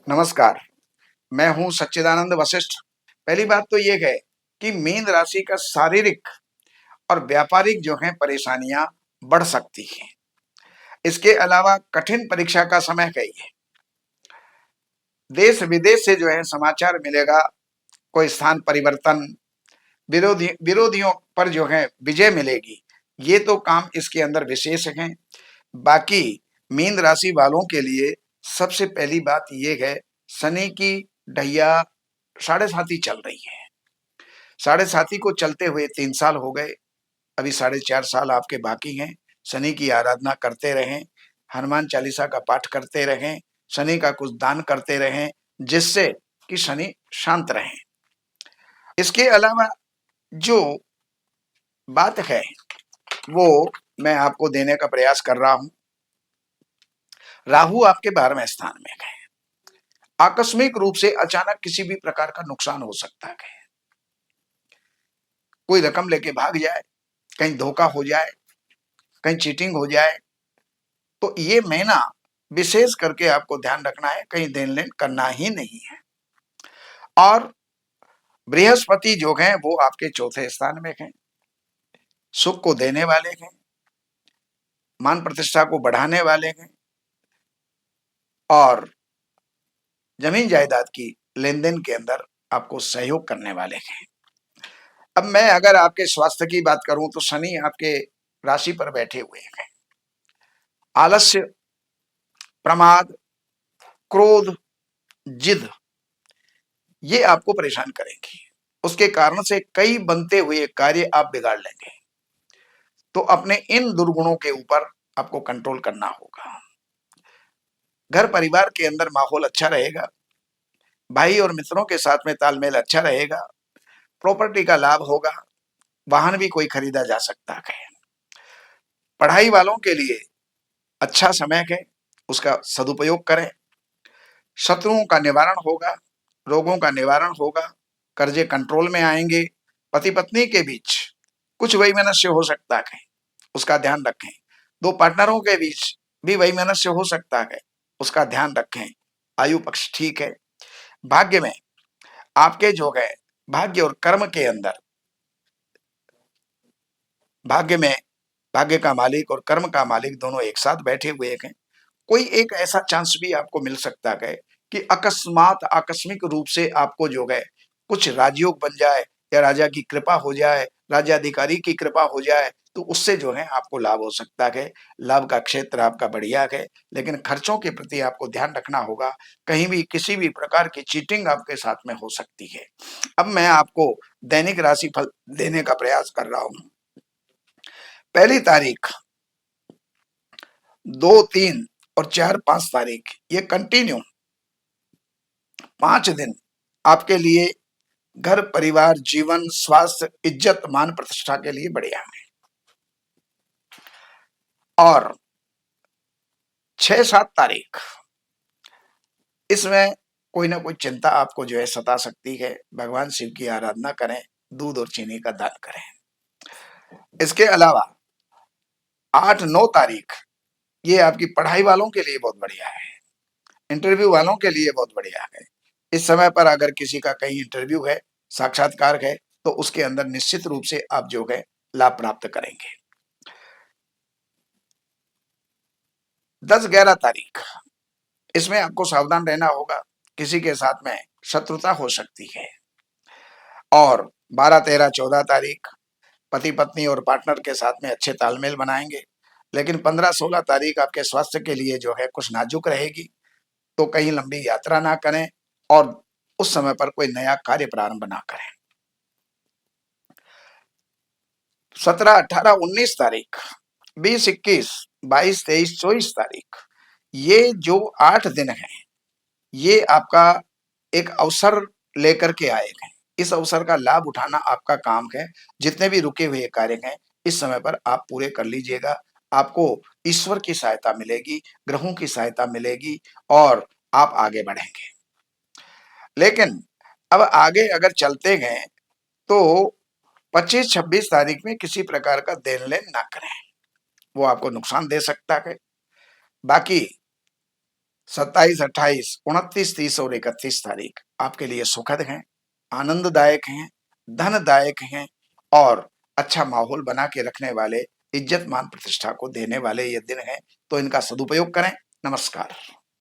नमस्कार, मैं हूँ सच्चिदानंद वशिष्ठ। पहली बात तो ये है कि मीन राशि का शारीरिक और व्यापारिक जो है परेशानियां बढ़ सकती हैं। इसके अलावा कठिन परीक्षा का समय है ये। देश विदेश से जो है समाचार मिलेगा, कोई स्थान परिवर्तन, विरोधियों पर जो है विजय मिलेगी। ये तो काम इसके अंदर विशेष हैं। बाकी मीन राशि वालों के लिए सबसे पहली बात ये है, शनि की ढैया साढ़े साथी चल रही है। साढ़े साथी को चलते हुए 3 साल हो गए, अभी 4.5 साल आपके बाकी हैं। शनि की आराधना करते रहें, हनुमान चालीसा का पाठ करते रहें, शनि का कुछ दान करते रहें, जिससे कि शनि शांत रहें। इसके अलावा जो बात है वो मैं आपको देने का प्रयास कर रहा हूं। राहु आपके 12वें स्थान में है। आकस्मिक रूप से अचानक किसी भी प्रकार का नुकसान हो सकता है। कोई रकम लेके भाग जाए, कहीं धोखा हो जाए, कहीं चीटिंग हो जाए, तो ये महीना विशेष करके आपको ध्यान रखना है, कहीं देन लेन करना ही नहीं है। और बृहस्पति जो है वो आपके चौथे स्थान में है, सुख को देने वाले हैं, मान प्रतिष्ठा को बढ़ाने वाले हैं और जमीन जायदाद की लेन देन के अंदर आपको सहयोग करने वाले हैं। अब मैं अगर आपके स्वास्थ्य की बात करूं तो शनि आपके राशि पर बैठे हुए हैं। आलस्य, प्रमाद, क्रोध, जिद, ये आपको परेशान करेंगी। उसके कारण से कई बनते हुए कार्य आप बिगाड़ लेंगे। तो अपने इन दुर्गुणों के ऊपर आपको कंट्रोल करना होगा। घर परिवार के अंदर माहौल अच्छा रहेगा, भाई और मित्रों के साथ में तालमेल अच्छा रहेगा, प्रॉपर्टी का लाभ होगा, वाहन भी कोई खरीदा जा सकता है। पढ़ाई वालों के लिए अच्छा समय है, उसका सदुपयोग करें। शत्रुओं का निवारण होगा, रोगों का निवारण होगा, कर्जे कंट्रोल में आएंगे। पति पत्नी के बीच कुछ वैमनस्य हो सकता है, उसका ध्यान रखें। दो पार्टनरों के बीच भी वैमनस्य हो सकता है, उसका ध्यान रखें। आयु पक्ष ठीक है। भाग्य में आपके जो है, भाग्य और कर्म के अंदर, भाग्य में भाग्य का मालिक और कर्म का मालिक दोनों एक साथ बैठे हुए हैं। कोई एक ऐसा चांस भी आपको मिल सकता है कि अकस्मात आकस्मिक रूप से आपको जो है कुछ राजयोग बन जाए, या राजा की कृपा हो जाए, राज्याधिकारी की कृपा हो जाए, तो उससे जो है आपको लाभ हो सकता है। लाभ का क्षेत्र आपका बढ़िया है, लेकिन खर्चों के प्रति आपको ध्यान रखना होगा। कहीं भी किसी भी प्रकार की चीटिंग आपके साथ में हो सकती है। अब मैं आपको दैनिक राशि फल देने का प्रयास कर रहा हूं। पहली तारीख, 2, 3 और 4, 5 तारीख, ये कंटिन्यू 5 दिन आपके लिए घर परिवार जीवन स्वास्थ्य इज्जत मान प्रतिष्ठा के लिए बढ़िया है। और 6, 7 तारीख, इसमें कोई ना कोई चिंता आपको जो है सता सकती है। भगवान शिव की आराधना करें, दूध और चीनी का दान करें। इसके अलावा 8, 9 तारीख, ये आपकी पढ़ाई वालों के लिए बहुत बढ़िया है, इंटरव्यू वालों के लिए बहुत बढ़िया है। इस समय पर अगर किसी का कहीं इंटरव्यू है, साक्षात्कार है, तो उसके अंदर निश्चित रूप से आप जो है लाभ प्राप्त करेंगे। 10, 11 तारीख, इसमें आपको सावधान रहना होगा, किसी के साथ में शत्रुता हो सकती है। और 12, 13, 14 तारीख, पति पत्नी और पार्टनर के साथ में अच्छे तालमेल बनाएंगे। लेकिन 15, 16 तारीख आपके स्वास्थ्य के लिए जो है कुछ नाजुक रहेगी, तो कहीं लंबी यात्रा ना करें और उस समय पर कोई नया कार्य प्रारंभ ना करें। 17, 18, 19 तारीख, 20, 21, 22, 23, 24 तारीख, ये जो 8 दिन हैं, ये आपका एक अवसर लेकर के आए हैं। इस अवसर का लाभ उठाना आपका काम है। जितने भी रुके हुए कार्य हैं, इस समय पर आप पूरे कर लीजिएगा। आपको ईश्वर की सहायता मिलेगी, ग्रहों की सहायता मिलेगी और आप आगे बढ़ेंगे। लेकिन अब आगे अगर चलते गए तो 25, 26 तारीख में किसी प्रकार का देन लेन ना करें, वो आपको नुकसान दे सकता है। बाकी 27, 28, 29, 30 और 31 तारीख आपके लिए सुखद हैं, आनंददायक हैं, धनदायक हैं और अच्छा माहौल बना के रखने वाले, इज्जत मान प्रतिष्ठा को देने वाले ये दिन हैं, तो इनका सदुपयोग करें। नमस्कार।